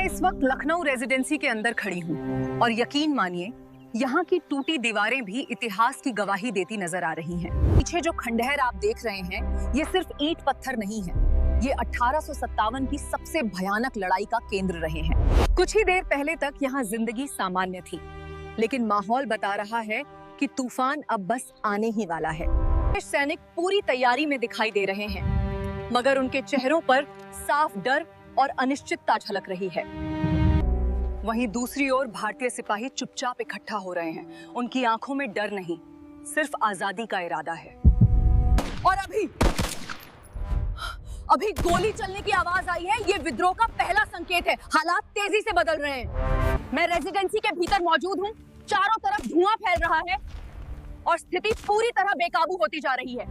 मैं इस वक्त लखनऊ रेजिडेंसी के अंदर खड़ी हूँ और यकीन मानिए यहाँ की टूटी दीवारें भी इतिहास की गवाही देती नजर आ रही हैं। पीछे जो खंडहर आप देख रहे हैं, ये सिर्फ ईंट पत्थर नहीं है, ये 1857 की सबसे भयानक लड़ाई का केंद्र रहे हैं। कुछ ही देर पहले तक यहाँ जिंदगी सामान्य थी, लेकिन माहौल बता रहा है कि तूफान अब बस आने ही वाला है। सैनिक पूरी तैयारी में दिखाई दे रहे हैं, मगर उनके चेहरों पर साफ डर और अनिश्चितता झलक रही है। वहीं दूसरी ओर भारतीय सिपाही चुपचाप इकट्ठा हो रहे हैं। उनकी आंखों में डर नहीं, सिर्फ आजादी का इरादा है। और अभी गोली चलने की आवाज आई है। ये विद्रोह का पहला संकेत है। हालात तेजी से बदल रहे हैं। मैं रेजिडेंसी के भीतर मौजूद हूँ। चारों तरफ धुआं फैल रहा है और स्थिति पूरी तरह बेकाबू होती जा रही है।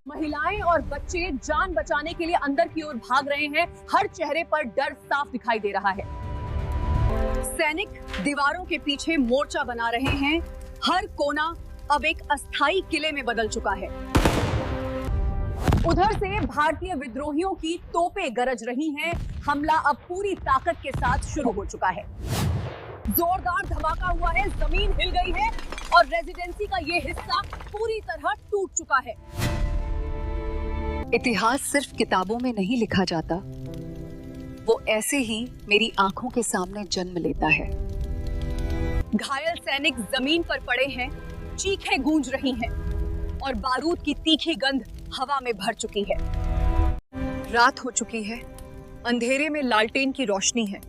महिलाएं और बच्चे जान बचाने के लिए अंदर की ओर भाग रहे हैं। हर चेहरे पर डर साफ दिखाई दे रहा है। सैनिक दीवारों के पीछे मोर्चा बना रहे हैं। हर कोना अब एक अस्थायी किले में बदल चुका है। उधर से भारतीय विद्रोहियों की तोपें गरज रही हैं। हमला अब पूरी ताकत के साथ शुरू हो चुका है। जोरदार धमाका हुआ है, जमीन हिल गई है और रेजिडेंसी का ये हिस्सा पूरी तरह टूट चुका है। इतिहास सिर्फ किताबों में नहीं लिखा जाता, वो ऐसे ही मेरी आंखों के सामने जन्म लेता है। घायल सैनिक जमीन पर पड़े हैं, चीखें गूंज रही हैं और बारूद की तीखी गंध हवा में भर चुकी है। रात हो चुकी है, अंधेरे में लालटेन की रोशनी है,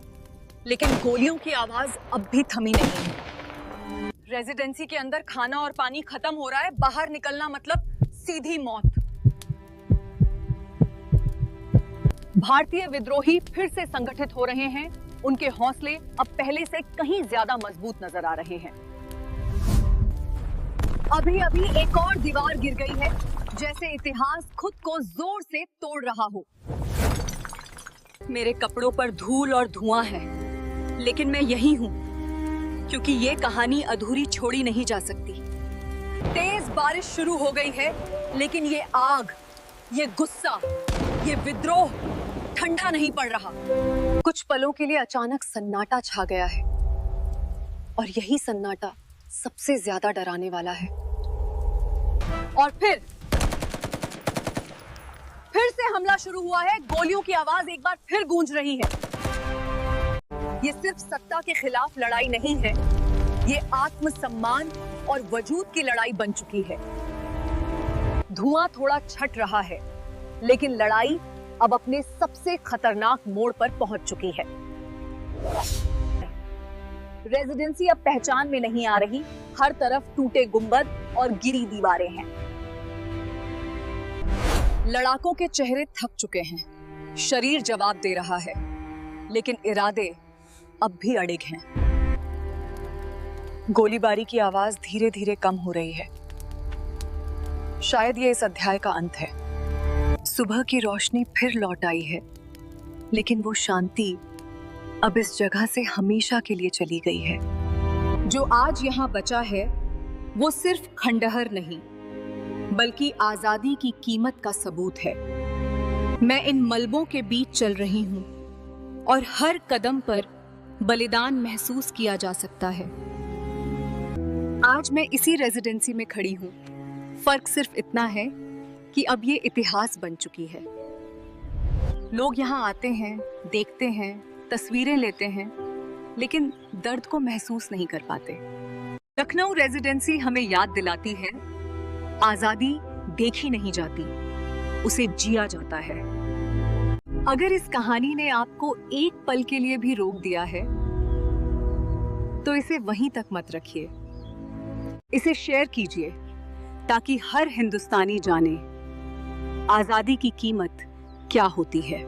लेकिन गोलियों की आवाज अब भी थमी नहीं है। रेजिडेंसी के अंदर खाना और पानी खत्म हो रहा है। बाहर निकलना मतलब सीधी मौत। भारतीय विद्रोही फिर से संगठित हो रहे हैं। उनके हौसले अब पहले से कहीं ज्यादा मजबूत नजर आ रहे हैं। अभी अभी एक और दीवार गिर गई है, जैसे इतिहास खुद को जोर से तोड़ रहा हो। मेरे कपड़ों पर धूल और धुआं है, लेकिन मैं यही हूं, क्योंकि ये कहानी अधूरी छोड़ी नहीं जा सकती। तेज बारिश शुरू हो गई है, लेकिन ये आग, ये गुस्सा, ये विद्रोह ठंडा नहीं पड़ रहा। कुछ पलों के लिए अचानक सन्नाटा छा गया है और यही सन्नाटा सबसे ज्यादा डराने वाला है। और फिर से हमला शुरू हुआ है। गोलियों की आवाज एक बार फिर गूंज रही है। ये सिर्फ सत्ता के खिलाफ लड़ाई नहीं है, ये आत्मसम्मान और वजूद की लड़ाई बन चुकी है। धुआं थोड़ा छट रहा है, लेकिन लड़ाई अब अपने सबसे खतरनाक मोड़ पर पहुंच चुकी है। रेजिडेंसी अब पहचान में नहीं आ रही। हर तरफ टूटे गुंबद और गिरी दीवारें हैं। लड़ाकों के चेहरे थक चुके हैं। शरीर जवाब दे रहा है, लेकिन इरादे अब भी अड़िग हैं। गोलीबारी की आवाज धीरे धीरे कम हो रही है। शायद ये इस अध्याय का अंत है। सुबह की रोशनी फिर लौट आई है, लेकिन वो शांति अब इस जगह से हमेशा के लिए चली गई है। जो आज यहाँ बचा है, वो सिर्फ खंडहर नहीं, बल्कि आजादी की कीमत का सबूत है। मैं इन मलबों के बीच चल रही हूँ और हर कदम पर बलिदान महसूस किया जा सकता है। आज मैं इसी रेजिडेंसी में खड़ी हूँ। फर्क सिर्फ इतना है कि अब ये इतिहास बन चुकी है। लोग यहाँ आते हैं, देखते हैं, तस्वीरें लेते हैं, लेकिन दर्द को महसूस नहीं कर पाते। लखनऊ रेजिडेंसी हमें याद दिलाती है, आजादी देखी नहीं जाती, उसे जिया जाता है। अगर इस कहानी ने आपको एक पल के लिए भी रोक दिया है, तो इसे वहीं तक मत रखिए। इसे शेयर कीजिए, ताकि हर हिंदुस्तानी जाने आजादी की कीमत क्या होती है।